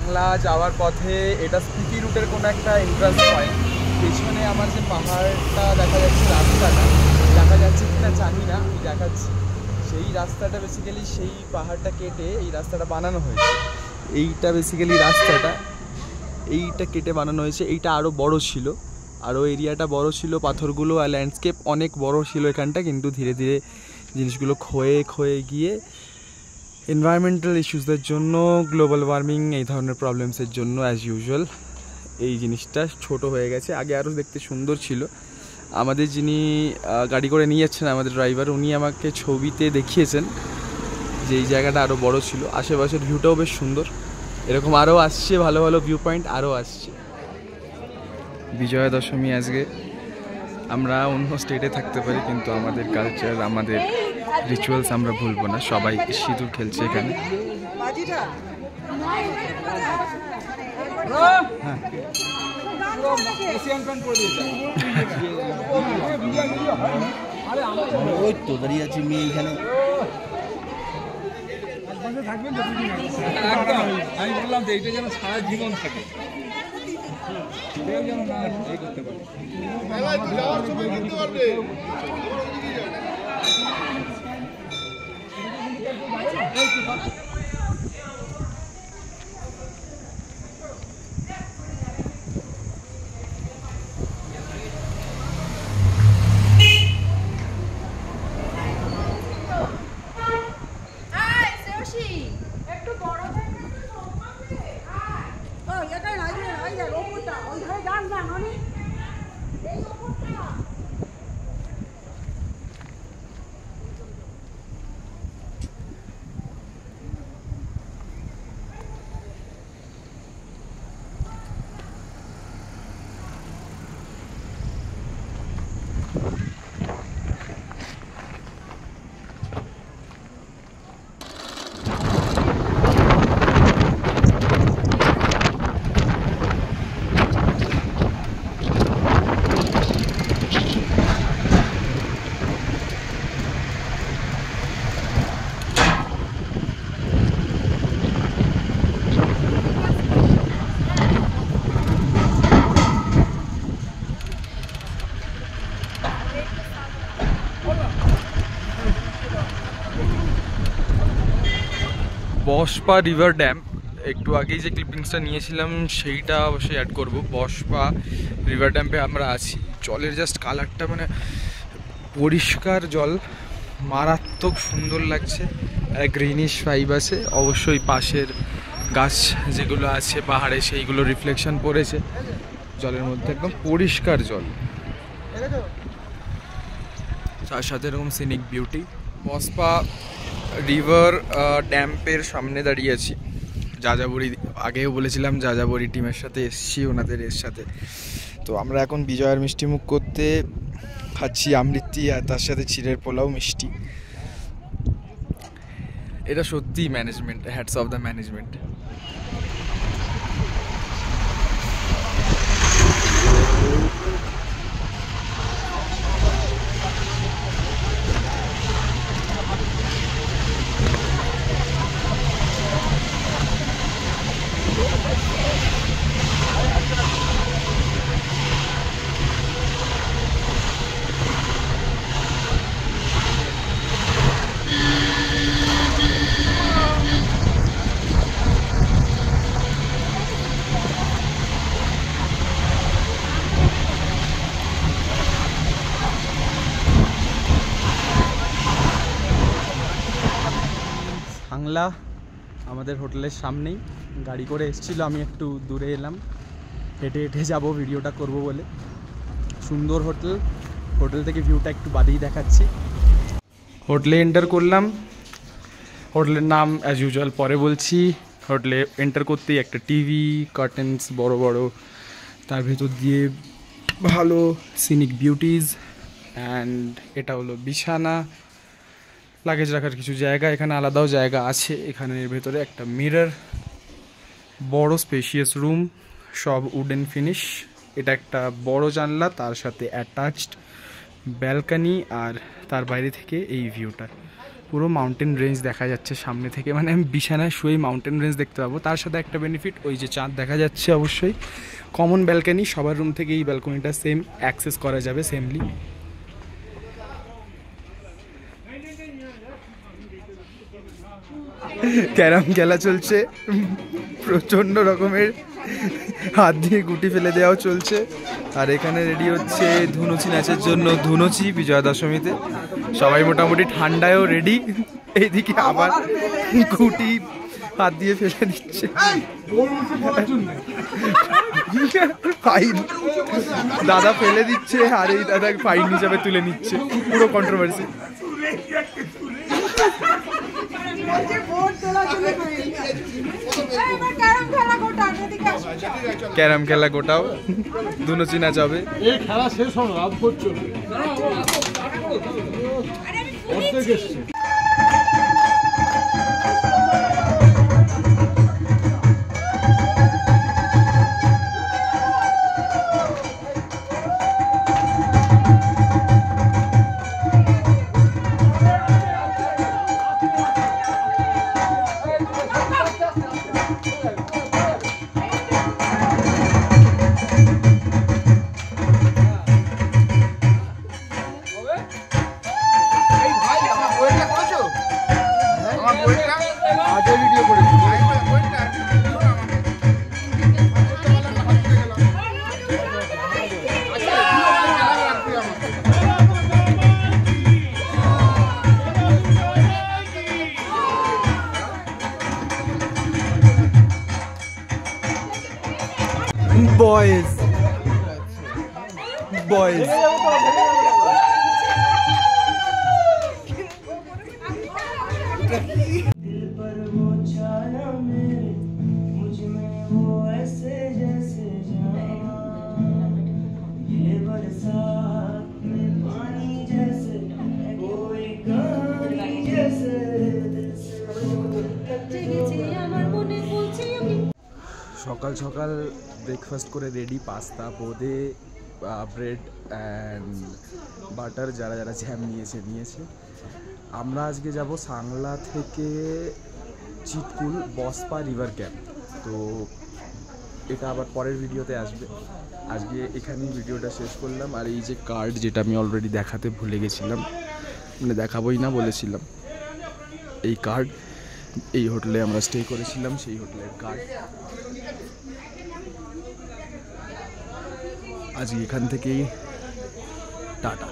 সাংলা যাওয়ার পথে এটা স্পিতি রুটের কোনো একটা এন্ট্রান্স পয়েন্ট। পেছনে আমার যে পাহাড়টা দেখা যাচ্ছে, রাস্তাটা দেখা যাচ্ছে কিনা জানি না, আমি দেখাচ্ছি। সেই রাস্তাটা বেসিক্যালি সেই পাহাড়টা কেটে এই রাস্তাটা বানানো হয়েছে। এইটা বেসিক্যালি রাস্তাটা এইটা কেটে বানানো হয়েছে। এইটা আরও বড় ছিল, আরও এরিয়াটা বড় ছিল, পাথরগুলো আর ল্যান্ডস্কেপ অনেক বড় ছিল এখানটা। কিন্তু ধীরে ধীরে জিনিসগুলো ক্ষয়ে গিয়ে এনভায়রনমেন্টাল ইস্যুসের জন্য, গ্লোবাল ওয়ার্মিং, এই ধরনের প্রবলেমসের জন্য অ্যাজ ইউজুয়াল এই জিনিসটা ছোট হয়ে গেছে। আগে আরও দেখতে সুন্দর ছিল। আমাদের যিনি গাড়ি করে নিয়ে যাচ্ছেন, আমাদের ড্রাইভার, উনি আমাকে ছবিতে দেখিয়েছেন যে এই জায়গাটা আরও বড় ছিল। আশেপাশের ভিউটাও বেশ সুন্দর। এরকম আরও আসছে, ভালো ভালো ভিউ পয়েন্ট আরও আসছে। বিজয়া দশমী আজকে। আমরা অন্য স্টেটে থাকতে পারি, কিন্তু আমাদের কালচার, আমাদের রিচুয়ালস আমরা ভুলবো না। সবাই সিঁদুর খেলছে এখানে। ওই তো দাঁড়িয়ে আছি মেয়ে এইখানে। আমি বললাম যে এইটা যেন সারা জীবন থাকে, যেন না করতে পারে। বসপা রিভার ড্যাম, একটু আগেই যে ক্লিপিংসটা নিয়েছিলাম সেইটা অবশ্যই অ্যাড করব। বসপা রিভার ড্যাম্পে আমরা আছি। জলের জাস্ট কালারটা মানে পরিষ্কার জল, মারাত্মক সুন্দর লাগছে। গ্রিনিশ ভাইব আছে। অবশ্যই পাশের গাছ যেগুলো আছে পাহাড়ে, সেইগুলো রিফ্লেকশন পড়েছে জলের মধ্যে। একদম পরিষ্কার জল, তার সাথে এরকম সিনিক বিউটি। বসপা রিভার ড্যাম্পের সামনে দাঁড়িয়ে আছি। যাযাবরী, আগেও বলেছিলাম যাযাবরী টিমের সাথে এসছি, ওনাদের এর সাথে। তো আমরা এখন বিজয়ার মিষ্টিমুখ করতে খাচ্ছি আমৃতি, আর তার সাথে চিড়ের পোলাও, মিষ্টি। এটা সত্যি management, hats off the management. Sangla আমাদের হোটেলের সামনেই। গাড়ি করে এসেছিলো, আমি একটু দূরে এলাম, হেঁটে হেঁটে যাবো, ভিডিওটা করব বলে। সুন্দর হোটেল, হোটেল থেকে ভিউটা একটু বাদেই দেখাচ্ছি। হোটেলে এন্টার করলাম। হোটেলের নাম অ্যাজ ইউজুয়াল পরে বলছি। হোটেলে এন্টার করতেই একটা টিভি, কার্টেন্স বড় বড়, তার ভেতর দিয়ে ভালো সিনিক বিউটিজ, অ্যান্ড এটা হলো বিছানা, লাগেজ রাখার কিছু জায়গা। এখানে আলাদাও জায়গা আছে। এখানের ভেতরে একটা মিরর, বড় স্পেশিয়াস রুম, সব উডেন ফিনিশ। এটা একটা বড় জানলা, তার সাথে অ্যাটাচড ব্যালকনি, আর তার বাইরে থেকে এই ভিউটা পুরো মাউন্টেন রেঞ্জ দেখা যাচ্ছে সামনে থেকে, মানে আমি বিছানায় শুয়েই মাউন্টেন রেঞ্জ দেখতে পাবো। তার সাথে একটা বেনিফিট, ওই যে চাঁদ দেখা যাচ্ছে অবশ্যই। কমন ব্যালকনি, সবার রুম থেকে এই ব্যালকনিটা সেম অ্যাক্সেস করা যাবে সেমলি। ক্যারাম খেলা চলছে, প্রচণ্ড রকমের হাত দিয়ে গুটি ফেলে দেওয়াও চলছে। আর এখানে রেডি হচ্ছে ধুনুচি নাচের জন্য, ধুনুচি বিজয়া দশমীতে সবাই মোটামুটি ঠান্ডায়ও রেডি। এইদিকে আবার গুটি হাত দিয়ে ফেলে দিচ্ছে। ফাইন দাদা ফেলে দিচ্ছে, আর এই দাদা ফাইন হিসাবে তুলে নিচ্ছে, পুরো কন্ট্রোভার্সি। ক্যারাম খেলা গোটাও, ধুনুচি নাচ হবে। এই খেলা শেষ হলো, রাত ভোর চলবে। অর্ধেক এসছে। Boys. Boys. दिल पर वो छाया मेरे, मुझ में वो ऐसे जैसे जान, ये बरसात में पानी जैसे, कोई कहानी जैसे दिल से সকাল সকাল ব্রেকফাস্ট করে রেডি, পাস্তা, বোঁদে, ব্রেড অ্যান্ড বাটার, যারা যারা জ্যাম নিয়েছে। আমরা আজকে যাব সাংলা থেকে চিটকুল বসপা রিভার ক্যাম্প। তো এটা আবার পরের ভিডিওতে আসবে, আজকে এখানেই ভিডিওটা শেষ করলাম। আর এই যে কার্ড, যেটা আমি অলরেডি দেখাতে ভুলে গেছিলাম, মানে দেখাবোই না বলেছিলাম, এই কার্ড, এই হোটেলে আমরা স্টে করেছিলাম, সেই হোটেলের কার্ড। আজকে এখান থেকেই টাটা।